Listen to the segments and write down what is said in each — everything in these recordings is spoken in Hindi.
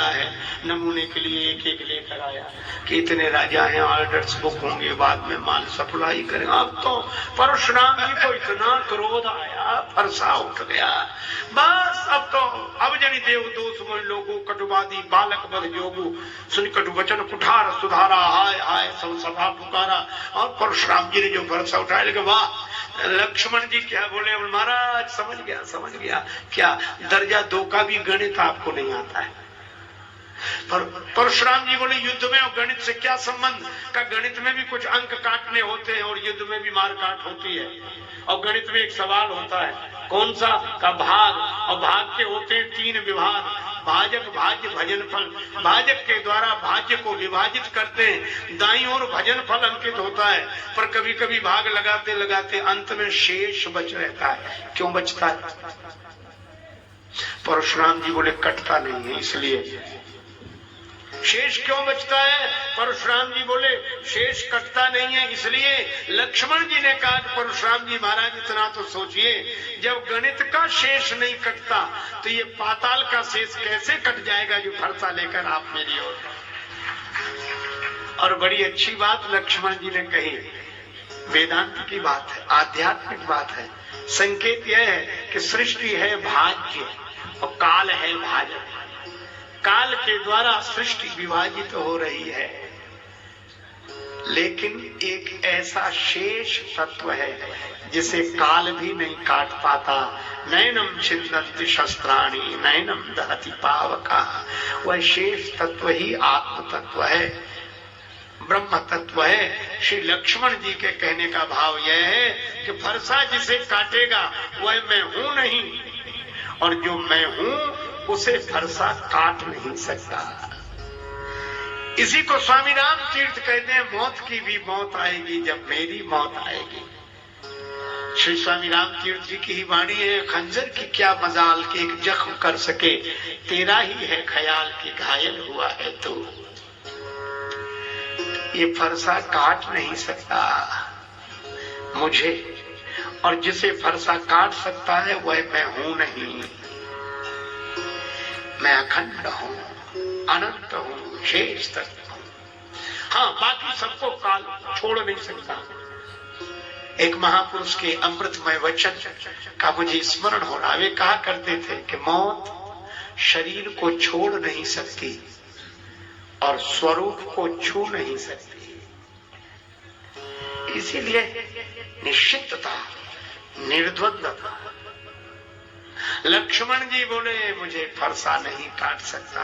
है, नमूने के लिए एक एक लेकर आया कि इतने राजा हैं, ऑर्डर्स बुक होंगे, बाद में माल सप्लाई करें। अब तो परशुराम जी को इतना क्रोध आया, फरसा उठ गया। बस अब जनी देव दोष मन लोगो, कटुवादी बालक बद जोगु, सुन कटु वचन कुठार सुधारा, हाय हाय सब सभा पुकारा। और परशुराम जी ने जो फरसा उठाया, लेकिन वाह, लक्ष्मण जी क्या बोले, महाराज समझ गया क्या दर्जा 2 का भी गणित आपको नहीं आता है। पर परशुराम जी बोले युद्ध में और गणित से क्या संबंध? का गणित में भी कुछ अंक काटने होते हैं और युद्ध में भी मार काट होती है। और गणित में एक सवाल होता है, कौन सा? का भाग, और भाग के होते हैं 3 विभाग, भाजक भाज्य भजन फल। भाजक के द्वारा भाज्य को विभाजित करते हैं, दाईं ओर भजन फल अंकित होता है, पर कभी कभी भाग लगाते लगाते अंत में शेष बच रहता है। क्यों बचता है? परशुराम जी बोले कटता नहीं है, इसलिए। शेष क्यों बचता है? परशुराम जी बोले शेष कटता नहीं है इसलिए। लक्ष्मण जी ने कहा, परशुराम जी महाराज इतना तो सोचिए, जब गणित का शेष नहीं कटता तो ये पाताल का शेष कैसे कट जाएगा जो फरसा लेकर आप मेरी ओर। और बड़ी अच्छी बात लक्ष्मण जी ने कही, वेदांत की बात है, आध्यात्मिक बात है। संकेत यह है कि सृष्टि है भाज्य और काल है भाजक। काल के द्वारा सृष्टि विभाजित हो रही है, लेकिन एक ऐसा शेष तत्व है जिसे काल भी नहीं काट पाता। नैनम छिन्नन्ति शस्त्राणि नैनम दहति पावका। वह शेष तत्व ही आत्म तत्व है, ब्रह्म तत्व है। श्री लक्ष्मण जी के कहने का भाव यह है कि फरसा जिसे काटेगा वह मैं हूं नहीं, और जो मैं हूं उसे फरसा काट नहीं सकता। इसी को स्वामी राम तीर्थ कहते हैं, मौत की भी मौत आएगी जब मेरी मौत आएगी। श्री स्वामी राम तीर्थ जी की ही वाणी है, खंजर की क्या मजाल के एक जख्म कर सके, तेरा ही है ख्याल कि घायल हुआ है तू। ये फरसा काट नहीं सकता मुझे, और जिसे फरसा काट सकता है वह मैं हूं नहीं। मैं अखंड हूं, अनंत हूं, शेष तत्व हूं। हाँ, बाकी सबको काल छोड़ नहीं सकता। एक महापुरुष के अमृतमय वचन का मुझे स्मरण हो रहा। वे कहा करते थे कि मौत शरीर को छोड़ नहीं सकती और स्वरूप को छू नहीं सकती, इसीलिए निश्चितता, निर्द्वंद्वता। लक्ष्मण जी बोले मुझे फरसा नहीं काट सकता।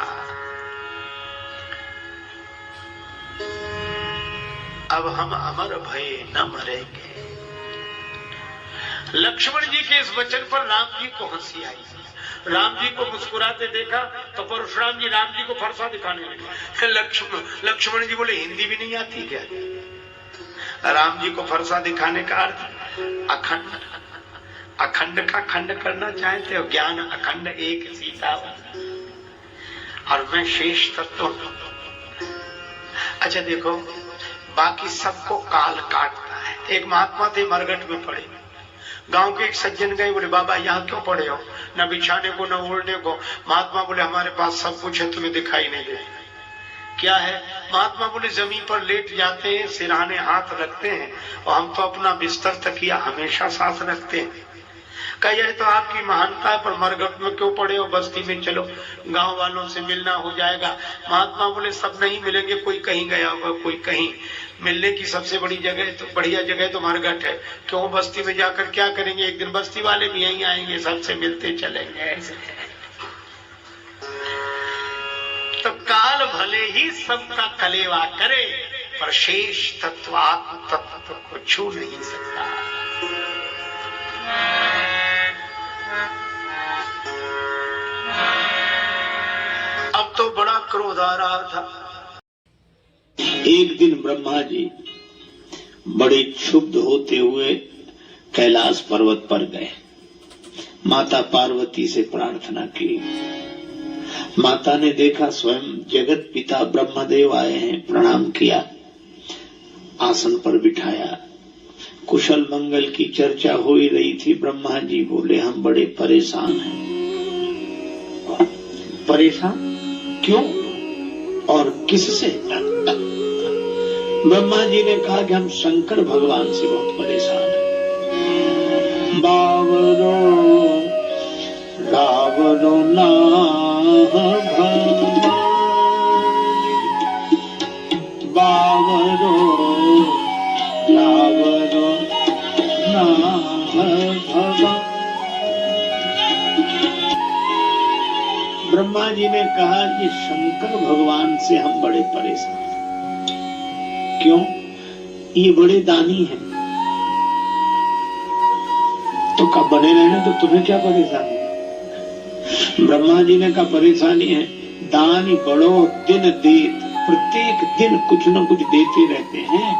अब हम अमर भय न मरेंगे। लक्ष्मण जी के इस वचन पर राम जी को हंसी आई। राम जी को मुस्कुराते देखा तो परशुराम जी राम जी को फरसा दिखाने लगे। लक्ष्मण जी बोले हिंदी भी नहीं आती क्या? राम जी को फरसा दिखाने का अर्थ अखंड, अखंड का खंड करना चाहते हो। ज्ञान अखंड एक सीता और मैं शेष तत्व। अच्छा देखो, बाकी सबको काल काटता है। एक महात्मा थे, मरघट में पड़े। गांव के एक सज्जन गए, बोले बाबा यहाँ क्यों पड़े हो? न बिछाने को न ओढ़ने को। महात्मा बोले हमारे पास सब कुछ है, तुम्हें दिखाई नहीं दे। क्या है? महात्मा बोले जमीन पर लेट जाते हैं, सिरहाने हाथ रखते हैं, और हम तो अपना बिस्तर तकिया हमेशा साथ रखते हैं। कहा यह तो आपकी महानता है, पर मरघट में क्यों पड़े हो? बस्ती में चलो, गांव वालों से मिलना हो जाएगा। महात्मा बोले सब नहीं मिलेंगे, कोई कहीं गया होगा, कोई कहीं। मिलने की सबसे बड़ी जगह तो बढ़िया जगह तो मरघट है। क्यों बस्ती में जाकर क्या करेंगे? एक दिन बस्ती वाले भी यहीं आएंगे, सबसे मिलते चलेंगे। ऐसे तो काल भले ही सबका कलेवा करे, पर शेष तत्व आत्म तत्व को छू नहीं सकता। अब तो बड़ा क्रोध आ रहा था। एक दिन ब्रह्मा जी बड़े क्षुब्ध होते हुए कैलाश पर्वत पर गए। माता पार्वती से प्रार्थना की। माता ने देखा स्वयं जगत पिता ब्रह्मदेव आए हैं, प्रणाम किया, आसन पर बिठाया। कुशल मंगल की चर्चा हो ही रही थी। ब्रह्मा जी बोले हम बड़े परेशान हैं। परेशान? क्यों और किससे? ब्रह्मा जी ने कहा कि हम शंकर भगवान से बहुत परेशान हैं। बावरो रावरो ना भगवान, बावरो रावरो ना भगवान। ब्रह्मा जी ने कहा कि शंकर भगवान से हम बड़े परेशान हैं। क्यों? ये बड़े दानी हैं। तो कब बने रहने, तो तुम्हें क्या परेशानी है? ब्रह्मा जी ने कहा परेशानी है, दानी बड़ो दिन देत, प्रत्येक दिन कुछ न कुछ देते रहते हैं,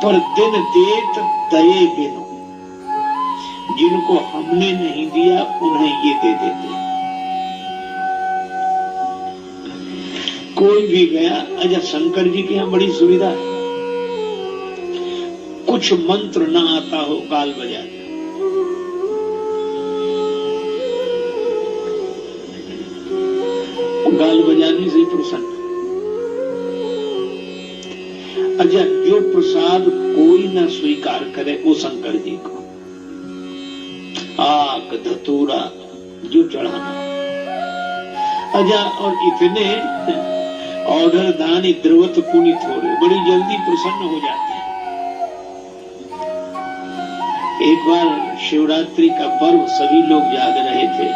पर दिन देत दये बिनो, जिनको हमने नहीं दिया उन्हें ये दे देते हैं। कोई भी गया, अच्छा शंकर जी के यहाँ बड़ी सुविधा है, कुछ मंत्र ना आता हो गाल बजा दे, गाल बजाने से प्रसन्न। अच्छा जो प्रसाद कोई ना स्वीकार करे वो शंकर जी को आग धतूरा जो चढ़ाना। अच्छा और इतने ऑर्डर दानी द्रवत पुनित हो रहे, बड़ी जल्दी प्रसन्न हो जाते हैं। एक बार शिवरात्रि का पर्व सभी लोग जाग रहे थे,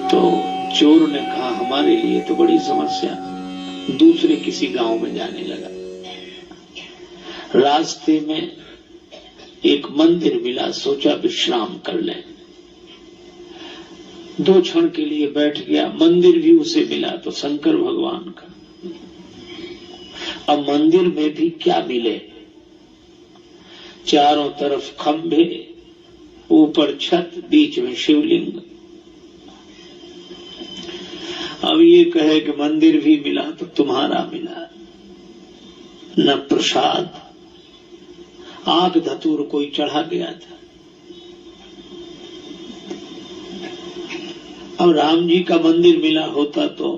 तो चोर ने कहा हमारे लिए तो बड़ी समस्या, दूसरे किसी गांव में जाने लगा। रास्ते में एक मंदिर मिला, सोचा विश्राम कर लें, 2 क्षण के लिए बैठ गया। मंदिर भी उसे मिला तो शंकर भगवान का। अब मंदिर में भी क्या मिले, चारों तरफ खंभे, ऊपर छत, बीच में शिवलिंग। अब ये कहे कि मंदिर भी मिला तो तुम्हारा मिला न प्रसाद, आग धतूर कोई चढ़ा गया था। अब राम जी का मंदिर मिला होता तो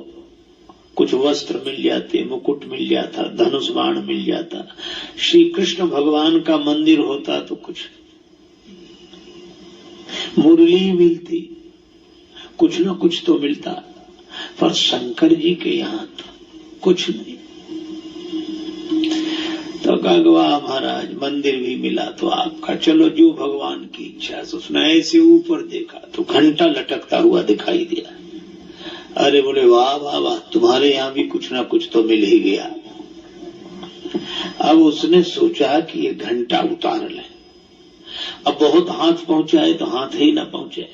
कुछ वस्त्र मिल जाते, मुकुट मिल जाता, धनुष बाण मिल जाता। श्री कृष्ण भगवान का मंदिर होता तो कुछ मुरली मिलती, कुछ न कुछ तो मिलता, पर शंकर जी के यहाँ तो कुछ नहीं। तो कहा महाराज मंदिर भी मिला तो आपका, चलो जो भगवान की इच्छा। उसने ऐसे ऊपर देखा तो घंटा लटकता हुआ दिखाई दिया। अरे बोले वाह वाह वाह, तुम्हारे यहाँ भी कुछ ना कुछ तो मिल ही गया। अब उसने सोचा कि ये घंटा उतार ले, अब बहुत हाथ पहुंचाए तो हाथ ही ना पहुंचे,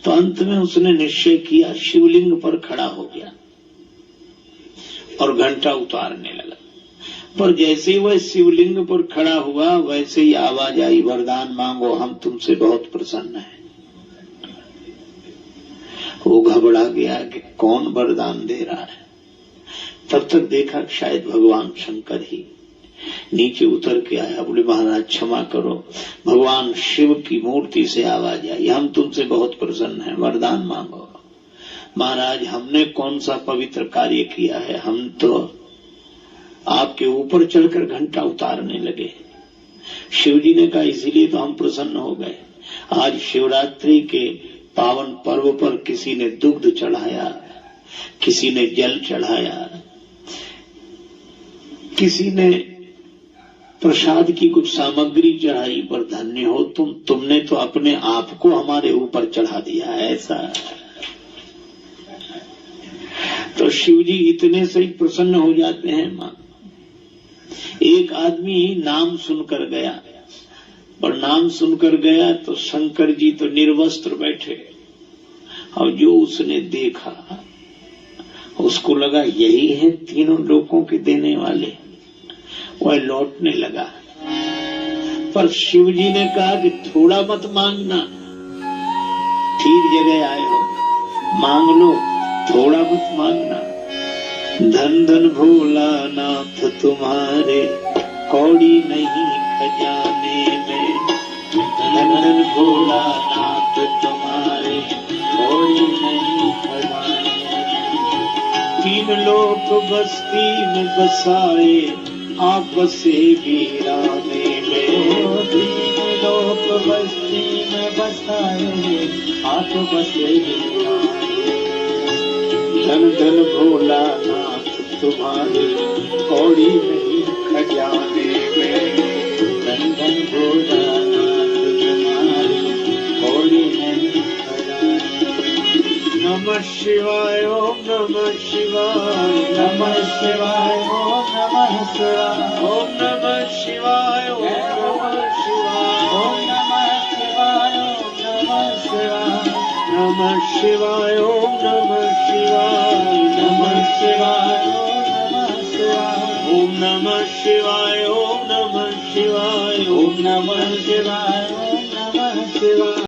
तो अंत में उसने निश्चय किया, शिवलिंग पर खड़ा हो गया और घंटा उतारने लगा। पर जैसे ही वह शिवलिंग पर खड़ा हुआ वैसे ही आवाज आई, वरदान मांगो, हम तुमसे बहुत प्रसन्न हैं। वो घबरा गया कि कौन वरदान दे रहा है। तब तक देखा शायद भगवान शंकर ही नीचे उतर के आया। बोले महाराज क्षमा करो, भगवान शिव की मूर्ति से आवाज आई, हम तुमसे बहुत प्रसन्न हैं, वरदान मांगो। महाराज हमने कौन सा पवित्र कार्य किया है, हम तो आपके ऊपर चढ़कर घंटा उतारने लगे। शिव जी ने कहा इसीलिए तो हम प्रसन्न हो गए। आज शिवरात्रि के पावन पर्व पर किसी ने दुग्ध चढ़ाया, किसी ने जल चढ़ाया, किसी ने प्रसाद की कुछ सामग्री चढ़ाई, पर धन्य हो तुमने तो अपने आप को हमारे ऊपर चढ़ा दिया है। ऐसा तो शिव जी इतने से ही प्रसन्न हो जाते हैं। मां एक आदमी नाम सुनकर गया, पर नाम सुनकर गया तो शंकर जी तो निर्वस्त्र बैठे, और जो उसने देखा उसको लगा यही है तीनों लोगों के देने वाले। वह लौटने लगा, पर शिव जी ने कहा कि थोड़ा मत मांगना, ठीक जगह आए हो, मांग लो, थोड़ा मत मांगना। धन धन भोला नाथ तुम्हारे, कौड़ी नहीं खजाने में। धन धन भोला नाथ तुम्हारे, कौड़ी नहीं खजाने लोक बस्ती में बसाए आप बसे वीराने में। तीन लोक बस्ती में बसाए आप बसे वीराने। धन धन भोलानाथ तुम्हारे कौड़ी नहीं खजाने में। धन धन भोलानाथ तुम्हारे कौड़ी नहीं खजाने में। नमः शिवाय ओम नमः शिवाय नमः शिवाय ओम नमः शिवाय ओम नमः शिवाय ओम नमः शिवाय ओम नमः शिवाय ओम नमः शिवाय नमः शिवाय ओम नमः शिवाय नमः शिवाय ओम नमः शिवाय ओम नमः शिवाय ओम नमः शिवाय ओम नमः शिवाय